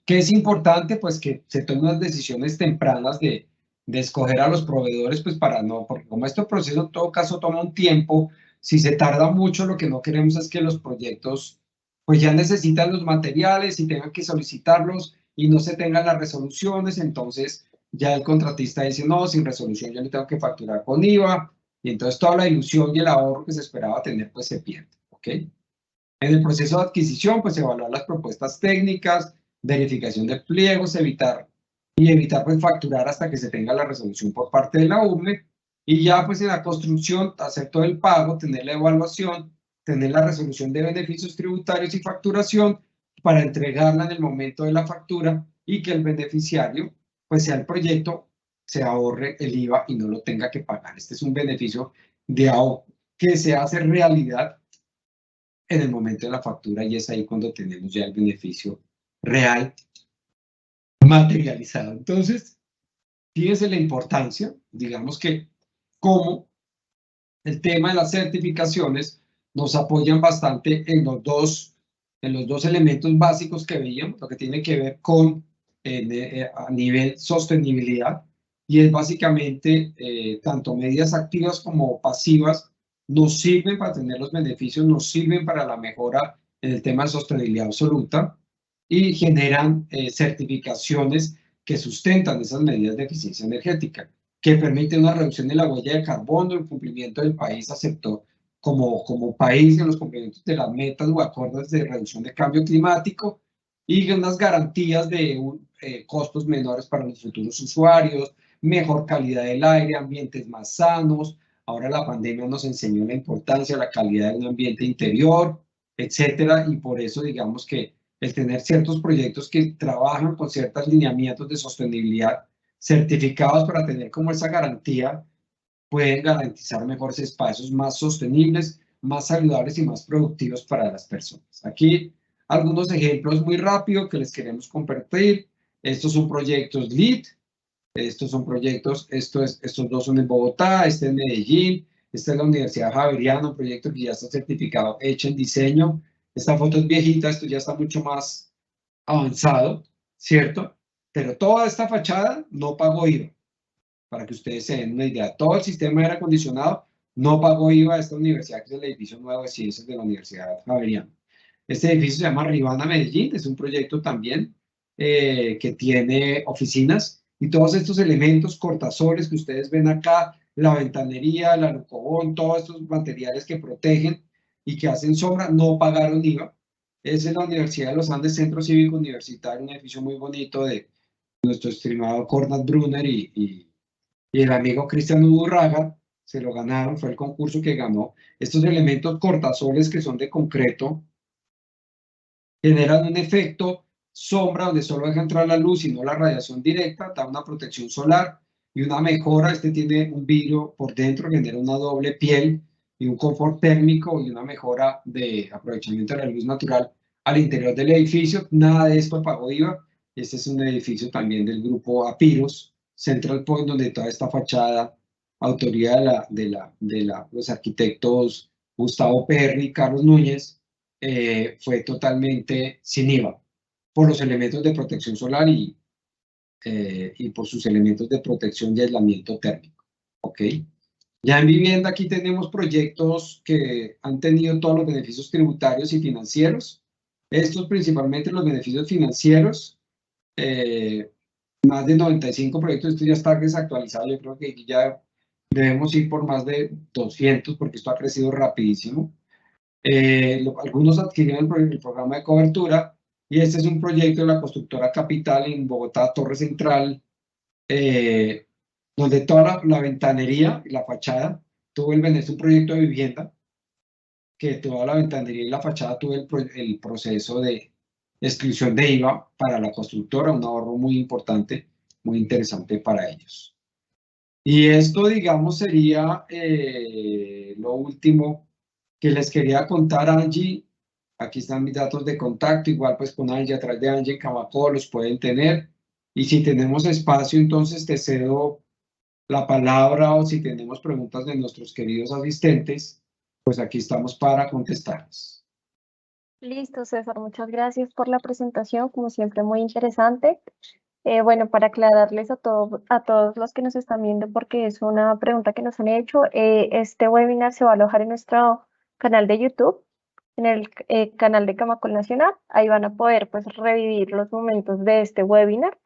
Que es importante pues que se tomen unas decisiones tempranas de escoger a los proveedores, pues para no, porque como este proceso en todo caso toma un tiempo, si se tarda mucho, lo que no queremos es que los proyectos pues ya necesitan los materiales y tengan que solicitarlos y no se tengan las resoluciones, entonces ya el contratista dice, no, sin resolución yo le tengo que facturar con IVA, y entonces toda la ilusión y el ahorro que se esperaba tener pues se pierde, ¿ok? En el proceso de adquisición, pues evaluar las propuestas técnicas, verificación de pliegos, evitar pues facturar hasta que se tenga la resolución por parte de la UME, y ya pues en la construcción hacer todo el pago, tener la evaluación, tener la resolución de beneficios tributarios y facturación para entregarla en el momento de la factura y que el beneficiario pues sea el proyecto, se ahorre el IVA y no lo tenga que pagar. Este es un beneficio de ahorro que se hace realidad en el momento de la factura, y es ahí cuando tenemos ya el beneficio real materializado. Entonces, fíjense la importancia, digamos que como el tema de las certificaciones nos apoyan bastante en los dos elementos básicos que veíamos, lo que tiene que ver con a nivel sostenibilidad, y es básicamente tanto medidas activas como pasivas nos sirven para tener los beneficios, nos sirven para la mejora en el tema de sostenibilidad absoluta y generan certificaciones que sustentan esas medidas de eficiencia energética, que permiten una reducción de la huella de carbono, el cumplimiento del país aceptó como país en los cumplimientos de las metas o acuerdos de reducción de cambio climático, y unas garantías de costos menores para los futuros usuarios, mejor calidad del aire, ambientes más sanos. Ahora la pandemia nos enseñó la importancia de la calidad de un ambiente interior, etcétera, y por eso digamos que el tener ciertos proyectos que trabajan con ciertos lineamientos de sostenibilidad certificados para tener como esa garantía, pueden garantizar mejores espacios más sostenibles, más saludables y más productivos para las personas. Aquí algunos ejemplos muy rápidos que les queremos compartir. Estos son proyectos LEED, estos son proyectos, estos dos son en Bogotá, este en Medellín, esta es la Universidad Javeriana, un proyecto que ya está certificado, hecho en diseño. Esta foto es viejita, esto ya está mucho más avanzado, ¿cierto? Pero toda esta fachada no pagó IVA, para que ustedes se den una idea. Todo el sistema de aire acondicionado no pagó IVA de esta universidad, que es el edificio nuevo de ciencias de la Universidad Javeriana. Este edificio se llama Rivana Medellín, es un proyecto también que tiene oficinas, y todos estos elementos cortazores que ustedes ven acá, la ventanería, el alucobón, todos estos materiales que protegen y que hacen sombra, no pagaron IVA. Es en la Universidad de los Andes, Centro Cívico Universitario, un edificio muy bonito de nuestro estimado Cornat Brunner y y el amigo Cristian Udurraga se lo ganaron, fue el concurso que ganó. Estos elementos cortasoles que son de concreto generan un efecto sombra donde solo deja entrar la luz y no la radiación directa, da una protección solar y una mejora. Este tiene un vidrio por dentro, genera una doble piel y un confort térmico y una mejora de aprovechamiento de la luz natural al interior del edificio. Nada de esto pagó IVA. Este es un edificio también del grupo Apiros, Central Point, donde toda esta fachada, autoría de los arquitectos Gustavo Perry y Carlos Núñez, fue totalmente sin IVA por los elementos de protección solar y por sus elementos de protección y aislamiento térmico. ¿Ok? Ya en vivienda aquí tenemos proyectos que han tenido todos los beneficios tributarios y financieros. Estos principalmente los beneficios financieros, más de 95 proyectos, esto ya está desactualizado, yo creo que ya debemos ir por más de 200 porque esto ha crecido rapidísimo. Algunos adquirieron el programa de cobertura y este es un proyecto de la constructora Capital en Bogotá, Torre Central, donde toda la ventanería y la fachada tuvo el beneficio, un proyecto de vivienda, que toda la ventanería y la fachada tuvo el proceso de exclusión de IVA para la constructora, un ahorro muy importante, muy interesante para ellos. Y esto, digamos, sería lo último que les quería contar, Angie. Aquí están mis datos de contacto, igual pues con Angie, atrás de Angie en Camacol los pueden tener. Y si tenemos espacio, entonces te cedo la palabra, o si tenemos preguntas de nuestros queridos asistentes, pues aquí estamos para contestarlas. Listo, César, muchas gracias por la presentación, como siempre muy interesante. Bueno, para aclararles a todos los que nos están viendo, porque es una pregunta que nos han hecho, este webinar se va a alojar en nuestro canal de YouTube, en el canal de Camacol Nacional. Ahí van a poder pues revivir los momentos de este webinar.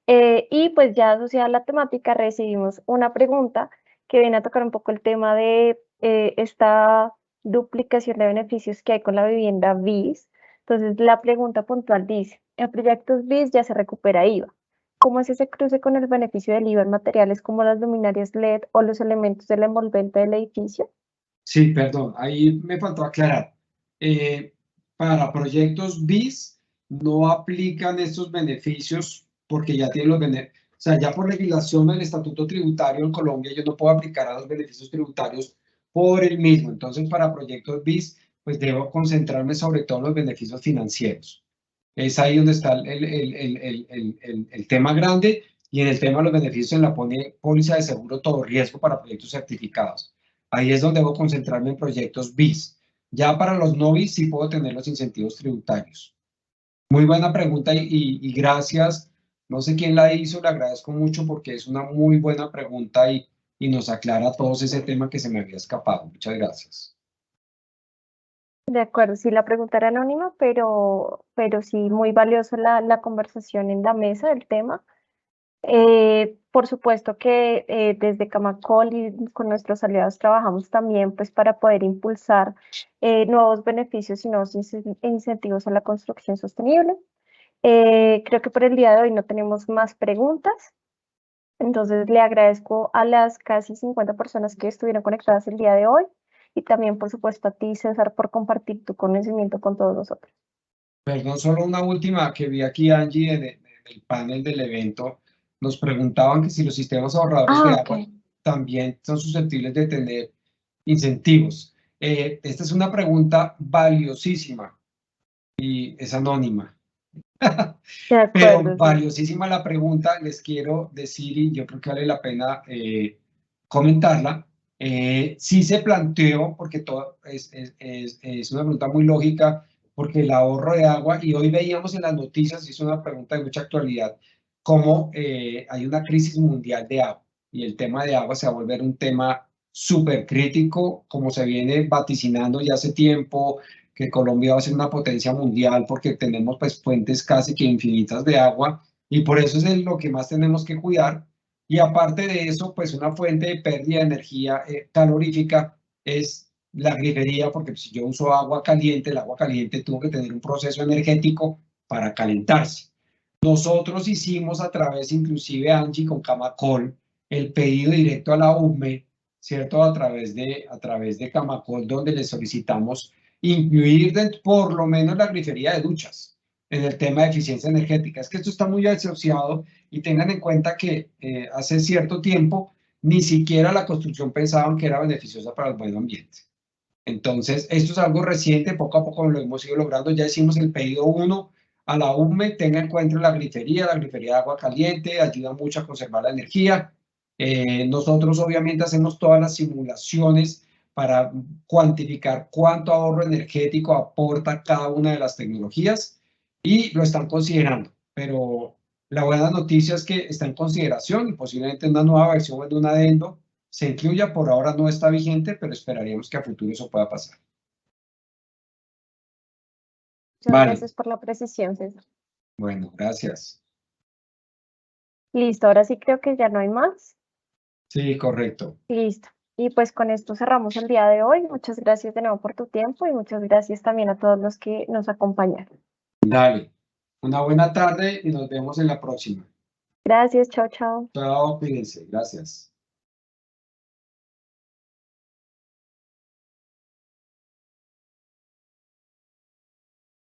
Y pues ya asociada a la temática recibimos una pregunta que viene a tocar un poco el tema de esta duplicación de beneficios que hay con la vivienda BIS. Entonces la pregunta puntual dice, en proyectos BIS ya se recupera IVA. ¿Cómo es ese cruce con el beneficio del IVA en materiales como las luminarias LED o los elementos del envolvente del edificio? Sí, perdón, ahí me faltó aclarar. Para proyectos BIS no aplican estos beneficios porque ya tienen los beneficios, o sea, ya por legislación del Estatuto Tributario en Colombia yo no puedo aplicar a los beneficios tributarios por el mismo. Entonces, para proyectos BIS, pues debo concentrarme sobre todo en los beneficios financieros. Es ahí donde está el tema grande, y en el tema de los beneficios en la póliza de seguro todo riesgo para proyectos certificados. Ahí es donde debo concentrarme en proyectos BIS. Ya para los no BIS sí puedo tener los incentivos tributarios. Muy buena pregunta y gracias. No sé quién la hizo, le agradezco mucho porque es una muy buena pregunta y nos aclara todo ese tema que se me había escapado. Muchas gracias. De acuerdo, sí, la pregunta era anónima, pero sí, muy valiosa la conversación en la mesa del tema. Por supuesto que desde Camacol y con nuestros aliados trabajamos también pues, para poder impulsar nuevos beneficios y nuevos incentivos a la construcción sostenible. Creo que por el día de hoy no tenemos más preguntas. Entonces le agradezco a las casi 50 personas que estuvieron conectadas el día de hoy y también, por supuesto, a ti, César, por compartir tu conocimiento con todos nosotros. Perdón, solo una última que vi aquí, Angie, en el panel del evento. Nos preguntaban que si los sistemas ahorradores de Ok. agua también son susceptibles de tener incentivos. Esta es una pregunta valiosísima y es anónima. De Pero acuerdo, sí. valiosísima la pregunta, les quiero decir, y yo creo que vale la pena comentarla. Sí se planteó, porque todo es una pregunta muy lógica, porque el ahorro de agua, y hoy veíamos en las noticias, y es una pregunta de mucha actualidad, cómo hay una crisis mundial de agua, y el tema de agua se va a volver un tema súper crítico, como se viene vaticinando ya hace tiempo, que Colombia va a ser una potencia mundial porque tenemos pues fuentes casi que infinitas de agua, y por eso es lo que más tenemos que cuidar. Y aparte de eso, pues una fuente de pérdida de energía calorífica es la grifería, porque si yo uso agua caliente, el agua caliente tuvo que tener un proceso energético para calentarse. Nosotros hicimos a través, inclusive Angie con Camacol, el pedido directo a la UME, ¿cierto? A través de Camacol, donde le solicitamos incluir por lo menos la grifería de duchas en el tema de eficiencia energética. Es que esto está muy asociado y tengan en cuenta que hace cierto tiempo ni siquiera la construcción pensaban que era beneficiosa para el medio ambiente. Entonces, esto es algo reciente, poco a poco lo hemos ido logrando. Ya hicimos el pedido 1 a la UME, tenga en cuenta la grifería de agua caliente, ayuda mucho a conservar la energía. Nosotros obviamente hacemos todas las simulaciones para cuantificar cuánto ahorro energético aporta cada una de las tecnologías y lo están considerando. Pero la buena noticia es que está en consideración y posiblemente en una nueva versión o en un adendo se incluya. Por ahora no está vigente, pero esperaríamos que a futuro eso pueda pasar. Muchas Vale, gracias por la precisión, César. bueno, gracias. Listo, ahora sí creo que ya no hay más. Sí, correcto. Listo. Y pues con esto cerramos el día de hoy. Muchas gracias de nuevo por tu tiempo y muchas gracias también a todos los que nos acompañaron. Dale, una buena tarde y nos vemos en la próxima. Gracias, chao, chao. Chao, cuídense, gracias.